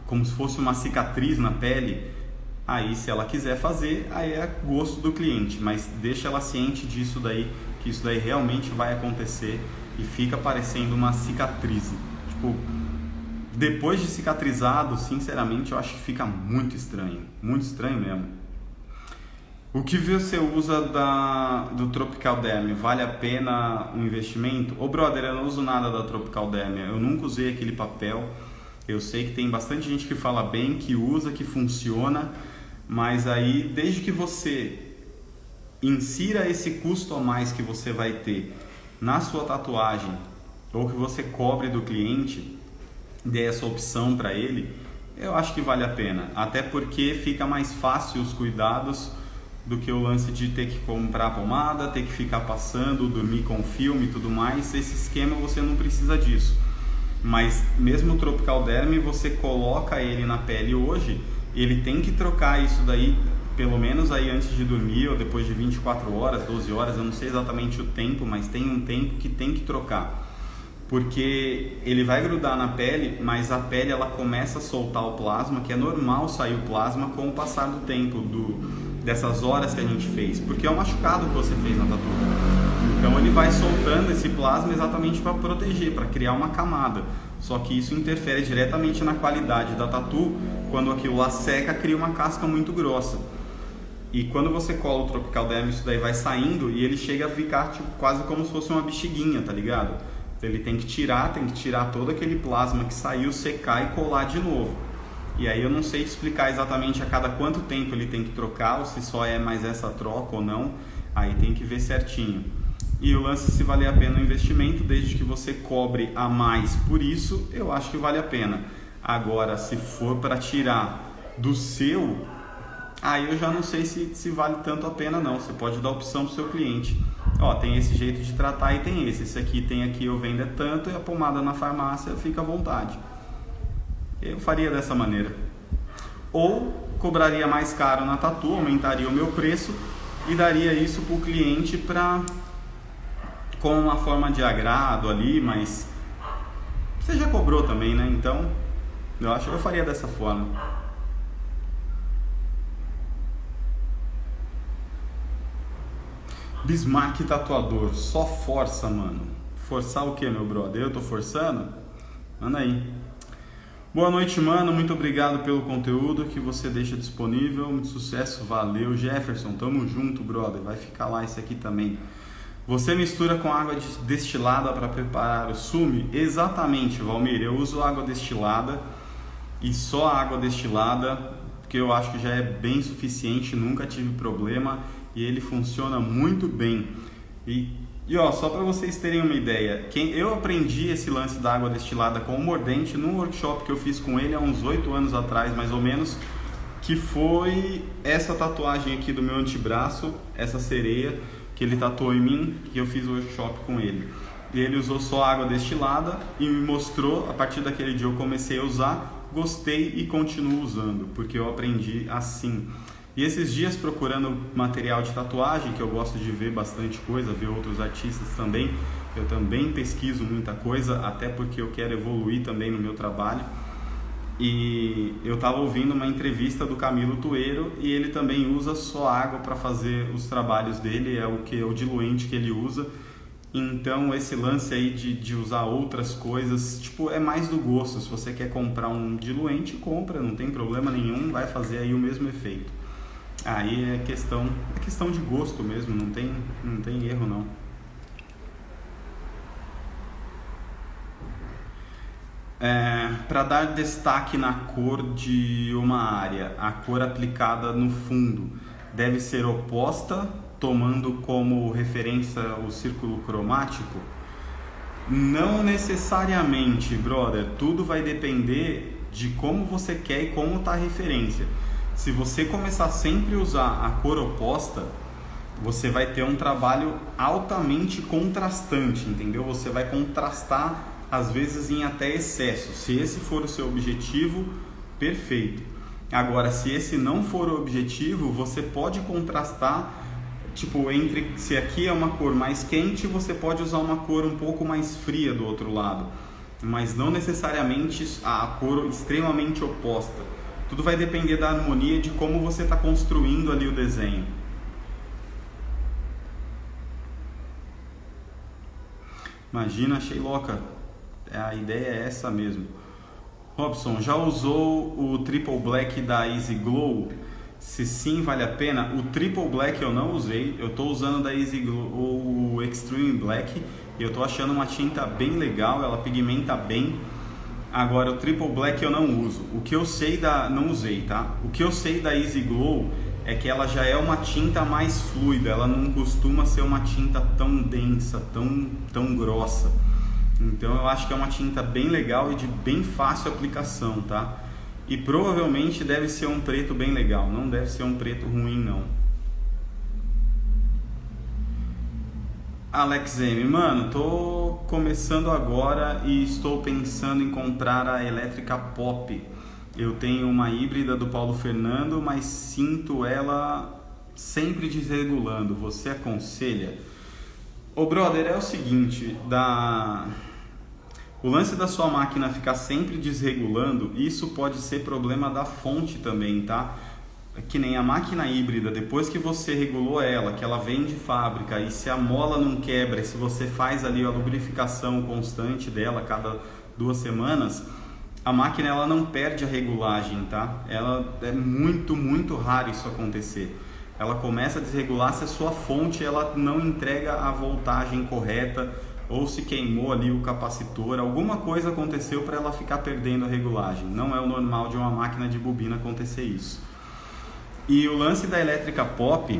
como se fosse uma cicatriz na pele. Aí se ela quiser fazer, aí é gosto do cliente, mas deixa ela ciente disso daí, que isso daí realmente vai acontecer e fica parecendo uma cicatriz. Tipo, depois de cicatrizado, sinceramente, eu acho que fica muito estranho mesmo. O que você usa do Tropical Derm, vale a pena o investimento? Ô brother, eu não uso nada da Tropical Derm, eu nunca usei aquele papel. Eu sei que tem bastante gente que fala bem, que usa, que funciona, mas aí desde que você insira esse custo a mais que você vai ter na sua tatuagem, ou que você cobre do cliente, dê essa opção para ele, eu acho que vale a pena, até porque fica mais fácil os cuidados do que o lance de ter que comprar pomada, ter que ficar passando, dormir com filme e tudo mais. Esse esquema você não precisa disso. Mas mesmo o Tropical Derm, você coloca ele na pele hoje, ele tem que trocar isso daí pelo menos aí antes de dormir ou depois de 24 horas, 12 horas, eu não sei exatamente o tempo, mas tem um tempo que tem que trocar. Porque ele vai grudar na pele, mas a pele ela começa a soltar o plasma, que é normal sair o plasma com o passar do tempo, dessas horas que a gente fez, porque é um machucado que você fez na tatu. Então ele vai soltando esse plasma exatamente para proteger, para criar uma camada. Só que isso interfere diretamente na qualidade da tatu. Quando aquilo lá seca, cria uma casca muito grossa. E quando você cola o Tropical Derm, isso daí vai saindo e ele chega a ficar tipo, quase como se fosse uma bexiguinha, tá ligado? Então ele tem que tirar todo aquele plasma que saiu, secar e colar de novo. E aí eu não sei te explicar exatamente a cada quanto tempo ele tem que trocar, ou se só é mais essa troca ou não, aí tem que ver certinho. E o lance se valer a pena o investimento, desde que você cobre a mais por isso, eu acho que vale a pena. Agora, se for para tirar do seu, aí eu já não sei se vale tanto a pena não. Você pode dar opção pro seu cliente. Ó, tem esse jeito de tratar e tem esse aqui tem aqui, eu vendo é tanto, e a pomada na farmácia fica à vontade. Eu faria dessa maneira. Ou cobraria mais caro na tatu, aumentaria o meu preço e daria isso para o cliente com uma forma de agrado ali, mas você já cobrou também, né? Então, eu acho que eu faria dessa forma. Bismarck tatuador, só força, mano. Forçar o que, meu brother? Eu tô forçando? Manda aí. Boa noite, mano. Muito obrigado pelo conteúdo que você deixa disponível. Muito sucesso, valeu. Jefferson, tamo junto, brother. Vai ficar lá esse aqui também. Você mistura com água destilada para preparar o sume? Exatamente, Valmir. Eu uso água destilada e só água destilada, porque eu acho que já é bem suficiente. Nunca tive problema e ele funciona muito bem. E ó, só para vocês terem uma ideia, eu aprendi esse lance da água destilada com o mordente num workshop que eu fiz com ele há uns 8 anos atrás, mais ou menos, que foi essa tatuagem aqui do meu antebraço, essa sereia que ele tatuou em mim, que eu fiz o workshop com ele. E ele usou só água destilada e me mostrou, a partir daquele dia eu comecei a usar, gostei e continuo usando, porque eu aprendi assim. E esses dias procurando material de tatuagem, que eu gosto de ver bastante coisa, ver outros artistas também, eu também pesquiso muita coisa, até porque eu quero evoluir também no meu trabalho. E eu estava ouvindo uma entrevista do Camilo Tueiro e ele também usa só água para fazer os trabalhos dele, é o diluente que ele usa. Então esse lance aí de usar outras coisas, tipo, é mais do gosto. Se você quer comprar um diluente, compra, não tem problema nenhum, vai fazer aí o mesmo efeito. Aí é questão de gosto mesmo, não tem erro não. Para dar destaque na cor de uma área, a cor aplicada no fundo deve ser oposta, tomando como referência o círculo cromático? Não necessariamente, brother. Tudo vai depender de como você quer e como está a referência. Se você começar sempre a usar a cor oposta, você vai ter um trabalho altamente contrastante, entendeu? Você vai contrastar às vezes em até excesso. Se esse for o seu objetivo, perfeito. Agora, se esse não for o objetivo, você pode contrastar, tipo, se aqui é uma cor mais quente, você pode usar uma cor um pouco mais fria do outro lado, mas não necessariamente a cor extremamente oposta. Tudo vai depender da harmonia de como você está construindo ali o desenho. Imagina, achei louca. A ideia é essa mesmo. Robson, já usou o Triple Black da Easy Glow? Se sim, vale a pena? O Triple Black eu não usei, eu estou usando da Easy Glow o Extreme Black e eu estou achando uma tinta bem legal, ela pigmenta bem. Agora o Triple Black eu não uso. O que eu sei não usei, tá? O que eu sei da Easy Glow é que ela já é uma tinta mais fluida, ela não costuma ser uma tinta tão densa, tão grossa. Então eu acho que é uma tinta bem legal e de bem fácil aplicação, tá? E provavelmente deve ser um preto bem legal, não deve ser um preto ruim não. Alex M, mano, tô começando agora e estou pensando em comprar a elétrica Pop. Eu tenho uma híbrida do Paulo Fernando, mas sinto ela sempre desregulando. Você aconselha? Ô brother, é o seguinte, o lance da sua máquina ficar sempre desregulando, isso pode ser problema da fonte também, tá? Que nem a máquina híbrida, depois que você regulou ela, que ela vem de fábrica, e se a mola não quebra, e se você faz ali a lubrificação constante dela cada 2 semanas, a máquina ela não perde a regulagem, tá? É muito raro isso acontecer. Ela começa a desregular se a sua fonte ela não entrega a voltagem correta, ou se queimou ali o capacitor, alguma coisa aconteceu para ela ficar perdendo a regulagem. Não é o normal de uma máquina de bobina acontecer isso. E o lance da elétrica Pop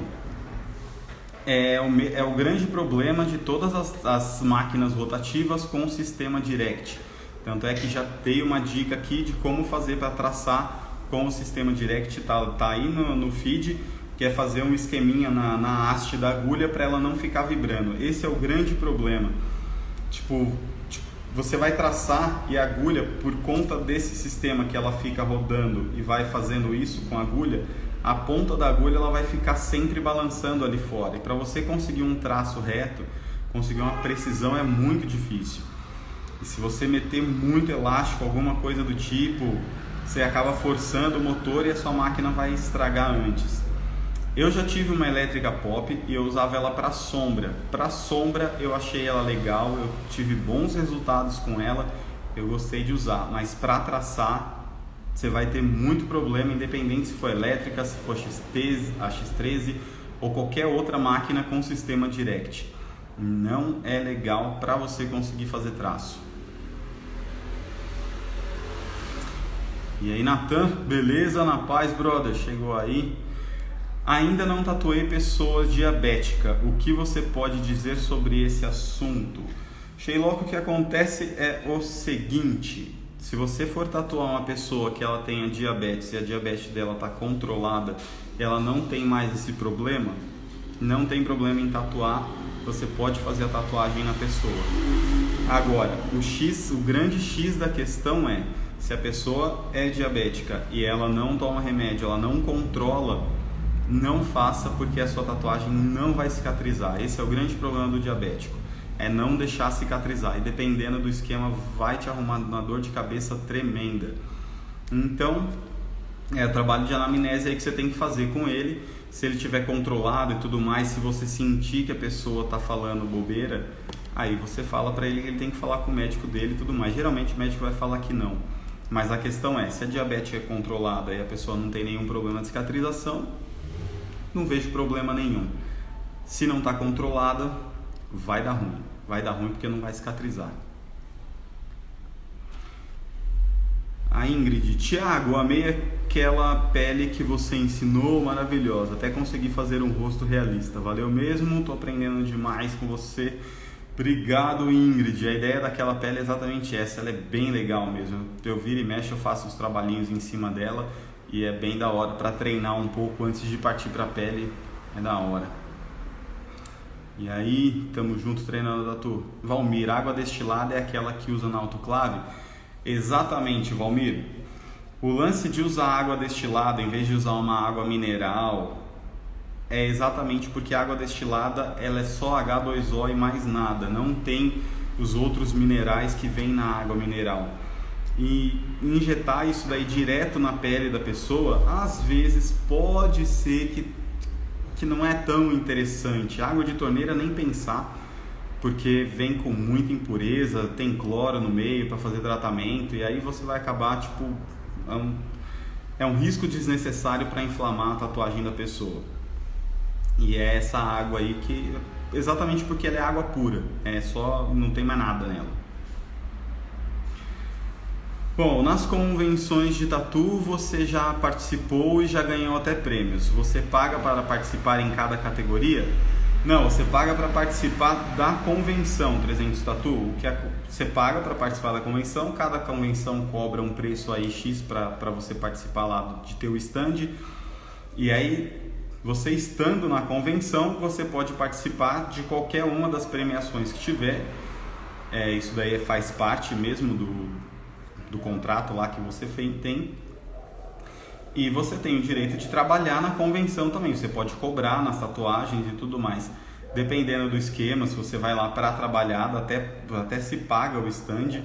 é o grande problema de todas as máquinas rotativas com o sistema Direct. Tanto é que já dei uma dica aqui de como fazer para traçar com o sistema Direct, tá aí no feed, que é fazer um esqueminha na haste da agulha para ela não ficar vibrando. Esse é o grande problema. Tipo, você vai traçar e a agulha, por conta desse sistema que ela fica rodando e vai fazendo isso com a agulha, a ponta da agulha ela vai ficar sempre balançando ali fora. E para você conseguir um traço reto, conseguir uma precisão é muito difícil. E se você meter muito elástico, alguma coisa do tipo, você acaba forçando o motor e a sua máquina vai estragar antes. Eu já tive uma elétrica Pop e eu usava ela para sombra. Para sombra eu achei ela legal, eu tive bons resultados com ela, eu gostei de usar. Mas para traçar, você vai ter muito problema, independente se for elétrica, se for a X13 ou qualquer outra máquina com sistema Direct. Não é legal para você conseguir fazer traço. E aí, Natan, beleza? Na paz, brother? Chegou aí? Ainda não tatuei pessoas diabéticas. O que você pode dizer sobre esse assunto? Sheilok, o que acontece é o seguinte: se você for tatuar uma pessoa que ela tenha diabetes e a diabetes dela está controlada, ela não tem mais esse problema, não tem problema em tatuar, você pode fazer a tatuagem na pessoa. Agora, o grande X da questão é, se a pessoa é diabética e ela não toma remédio, ela não controla, não faça, porque a sua tatuagem não vai cicatrizar. Esse é o grande problema do diabético, é não deixar cicatrizar, e dependendo do esquema vai te arrumar uma dor de cabeça tremenda. Então é o trabalho de anamnese aí que você tem que fazer com ele. Se ele tiver controlado e tudo mais, se você sentir que a pessoa está falando bobeira, aí você fala para ele que ele tem que falar com o médico dele e tudo mais. Geralmente o médico vai falar que não, mas a questão é, se a diabetes é controlada e a pessoa não tem nenhum problema de cicatrização, não vejo problema nenhum. Se não está controlada, vai dar ruim porque não vai cicatrizar. A Ingrid: Thiago, amei aquela pele que você ensinou, maravilhosa, até consegui fazer um rosto realista, valeu mesmo, tô aprendendo demais com você. Obrigado, Ingrid. A ideia daquela pele é exatamente essa, ela é bem legal mesmo. Eu viro e mexo, eu faço uns trabalhinhos em cima dela e é bem da hora para treinar um pouco antes de partir para a pele, é da hora. E aí, tamo junto treinando, Datu. Valmir: água destilada é aquela que usa na autoclave? Exatamente, Valmir. O lance de usar água destilada em vez de usar uma água mineral é exatamente porque a água destilada ela é só H2O e mais nada, não tem os outros minerais que vêm na água mineral. E injetar isso daí direto na pele da pessoa, às vezes pode ser que não é tão interessante. Água de torneira nem pensar, porque vem com muita impureza, tem cloro no meio para fazer tratamento, e aí você vai acabar, tipo, é um risco desnecessário para inflamar a tatuagem da pessoa. E é essa água aí que, exatamente porque ela é água pura, não tem mais nada nela. Bom, nas convenções de tatu você já participou e já ganhou até prêmios. Você paga para participar em cada categoria? Não, você paga para participar da convenção 300 Tatu. O que você paga para participar da convenção, cada convenção cobra um preço aí X para você participar lá de ter o stand. E aí, você estando na convenção, você pode participar de qualquer uma das premiações que tiver. Isso daí faz parte mesmo do contrato lá que você tem. E você tem o direito de trabalhar na convenção também. Você pode cobrar nas tatuagens e tudo mais. Dependendo do esquema, se você vai lá para trabalhar, até se paga o stand.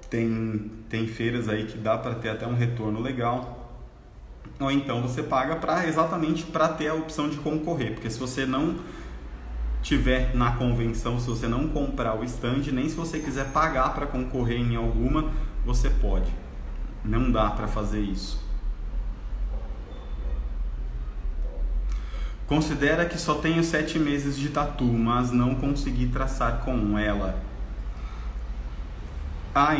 Tem feiras aí que dá para ter até um retorno legal. Ou então você paga exatamente para ter a opção de concorrer. Porque se você não tiver na convenção, se você não comprar o stand, nem se você quiser pagar para concorrer em alguma, você pode. Não dá para fazer isso. Considera que só tenho 7 meses de tatu, mas não consegui traçar com ela.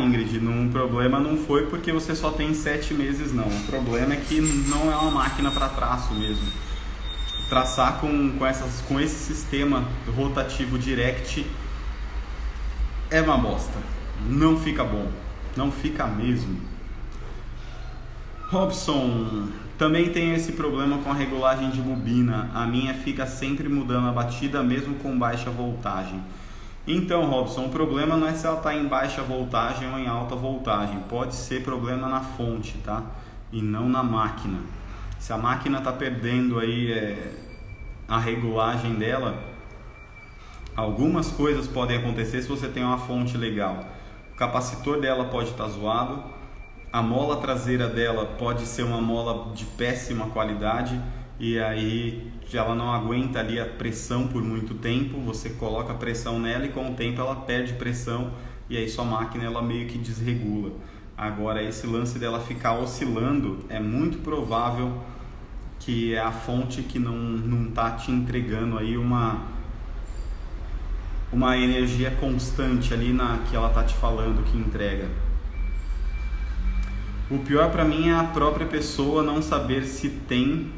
Ingrid, o problema não foi porque você só tem 7 meses, não. O problema é que não é uma máquina para traço mesmo. Traçar com esse sistema rotativo direct é uma bosta. Não fica bom. Não fica mesmo. Robson, também tenho esse problema com a regulagem de bobina. A minha fica sempre mudando a batida, mesmo com baixa voltagem. Então, Robson, o problema não é se ela está em baixa voltagem ou em alta voltagem. Pode ser problema na fonte, tá? E não na máquina. Se a máquina está perdendo aí a regulagem dela, algumas coisas podem acontecer se você tem uma fonte legal. O capacitor dela pode estar zoado, a mola traseira dela pode ser uma mola de péssima qualidade e aí ela não aguenta ali a pressão por muito tempo. Você coloca pressão nela e com o tempo ela perde pressão e aí sua máquina ela meio que desregula. Agora, esse lance dela ficar oscilando, é muito provável que é a fonte que não está te entregando aí uma energia constante ali que ela está te falando que entrega. O pior para mim é a própria pessoa não saber se tem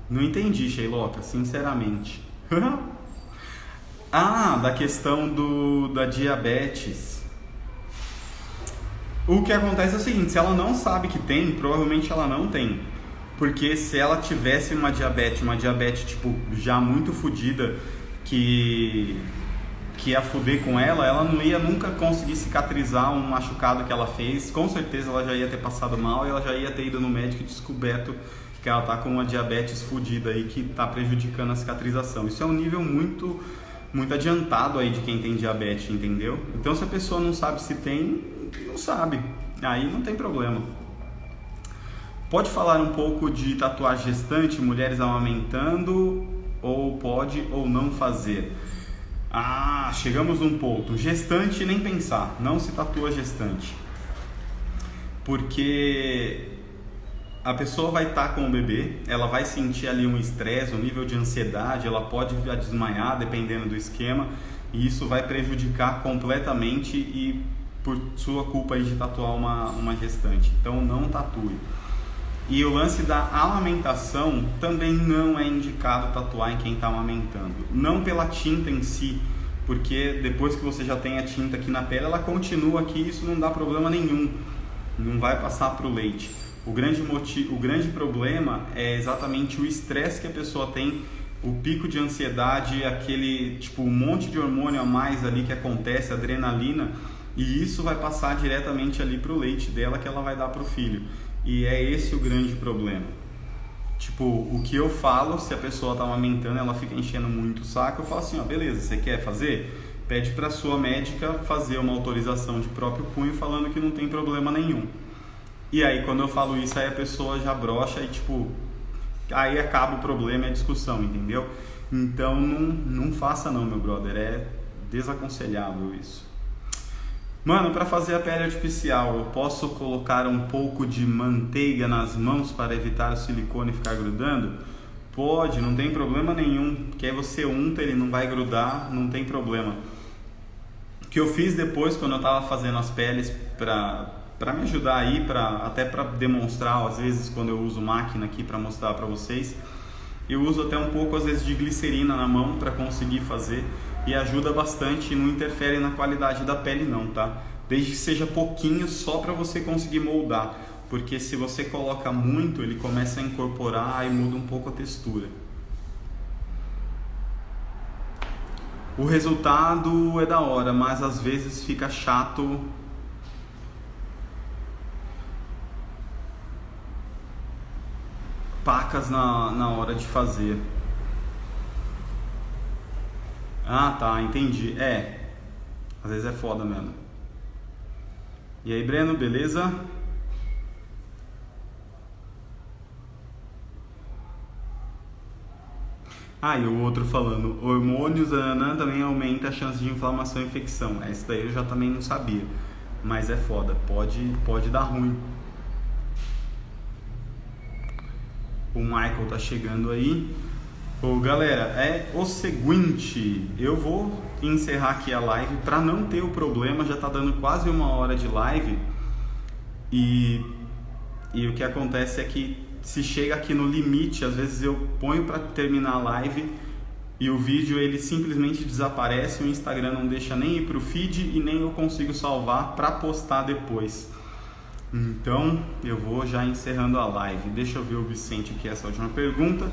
Não entendi, Sheiloca, sinceramente. Da questão da diabetes. O que acontece é o seguinte, se ela não sabe que tem, provavelmente ela não tem. Porque se ela tivesse uma diabetes tipo, já muito fodida, que ia foder com ela não ia nunca conseguir cicatrizar um machucado que ela fez. Com certeza ela já ia ter passado mal e ela já ia ter ido no médico e descoberto que ela tá com uma diabetes fodida aí que tá prejudicando a cicatrização. Isso é um nível muito, muito adiantado aí de quem tem diabetes, entendeu? Então se a pessoa não sabe se tem, não sabe. Aí não tem problema. Pode falar um pouco de tatuagem gestante, mulheres amamentando, ou pode ou não fazer? Chegamos num ponto. Gestante, nem pensar. Não se tatua gestante. Porque a pessoa vai estar com o bebê, ela vai sentir ali um estresse, um nível de ansiedade, ela pode desmaiar dependendo do esquema, e isso vai prejudicar completamente e por sua culpa aí de tatuar uma gestante. Então não tatue. E o lance da amamentação também não é indicado tatuar em quem está amamentando. Não pela tinta em si, porque depois que você já tem a tinta aqui na pele, ela continua aqui, isso não dá problema nenhum. Não vai passar para o leite. O grande problema é exatamente o estresse que a pessoa tem, o pico de ansiedade, aquele tipo um monte de hormônio a mais ali que acontece, adrenalina, e isso vai passar diretamente ali para o leite dela que ela vai dar para o filho. E é esse o grande problema. Tipo, o que eu falo, se a pessoa tá amamentando, ela fica enchendo muito o saco, eu falo assim, beleza, você quer fazer? Pede para sua médica fazer uma autorização de próprio punho falando que não tem problema nenhum. E aí quando eu falo isso, aí a pessoa já brocha e tipo, aí acaba o problema e a discussão, entendeu? Então não faça não, meu brother, é desaconselhável isso. Mano, para fazer a pele artificial, eu posso colocar um pouco de manteiga nas mãos para evitar o silicone ficar grudando? Pode, não tem problema nenhum, porque aí você unta, ele não vai grudar, não tem problema. O que eu fiz depois, quando eu tava fazendo as peles para me ajudar aí, até para demonstrar, às vezes quando eu uso máquina aqui para mostrar para vocês, eu uso até um pouco às vezes de glicerina na mão para conseguir fazer e ajuda bastante, não interfere na qualidade da pele não, tá? Desde que seja pouquinho só para você conseguir moldar, porque se você coloca muito, ele começa a incorporar e muda um pouco a textura. O resultado é da hora, mas às vezes fica chato. Pacas na hora de fazer. Ah, tá, entendi. Às vezes é foda mesmo. E aí, Breno, beleza? Ah, e o outro falando, hormônios também aumenta a chance de inflamação e infecção. Essa daí eu já também não sabia. Mas é foda, pode dar ruim. O Michael tá chegando aí. Ô, galera, é o seguinte, eu vou encerrar aqui a live para não ter o problema, já tá dando quase 1 hora de live e o que acontece é que se chega aqui no limite, às vezes eu ponho para terminar a live e o vídeo ele simplesmente desaparece, o Instagram não deixa nem ir pro feed e nem eu consigo salvar para postar depois. Então eu vou já encerrando a live. Deixa eu ver o Vicente aqui, essa última pergunta.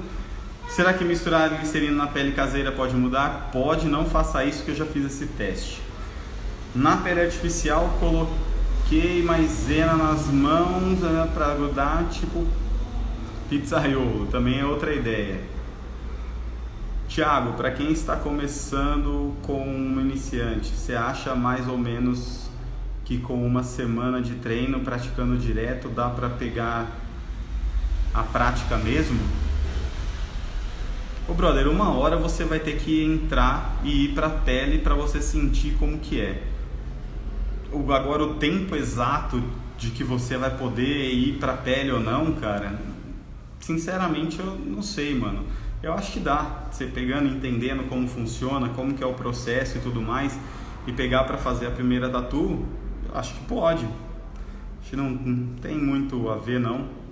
Será que misturar glicerina na pele caseira pode mudar? Pode, não faça isso que eu já fiz esse teste. Na pele artificial coloquei maisena nas mãos para grudar, tipo pizzaiolo, também é outra ideia. Thiago, para quem está começando com um iniciante, você acha mais ou menos que com 1 semana de treino praticando direto dá para pegar a prática mesmo? Ô brother, 1 hora você vai ter que entrar e ir para a pele para você sentir como que é. Agora o tempo exato de que você vai poder ir para a pele ou não, cara, sinceramente eu não sei, mano. Eu acho que dá, você pegando, entendendo como funciona, como que é o processo e tudo mais, e pegar para fazer a primeira tatu, eu acho que pode. Acho que não tem muito a ver não.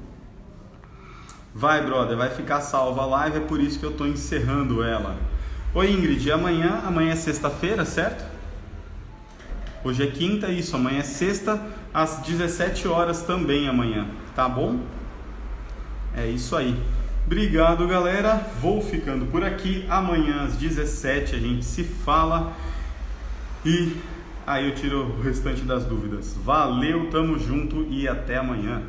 Vai, brother, vai ficar salva a live, é por isso que eu tô encerrando ela. Oi, Ingrid, amanhã é sexta-feira, certo? Hoje é quinta, isso, amanhã é sexta, às 17 horas também amanhã, tá bom? É isso aí. Obrigado, galera, vou ficando por aqui. Amanhã às 17 a gente se fala e aí eu tiro o restante das dúvidas. Valeu, tamo junto e até amanhã.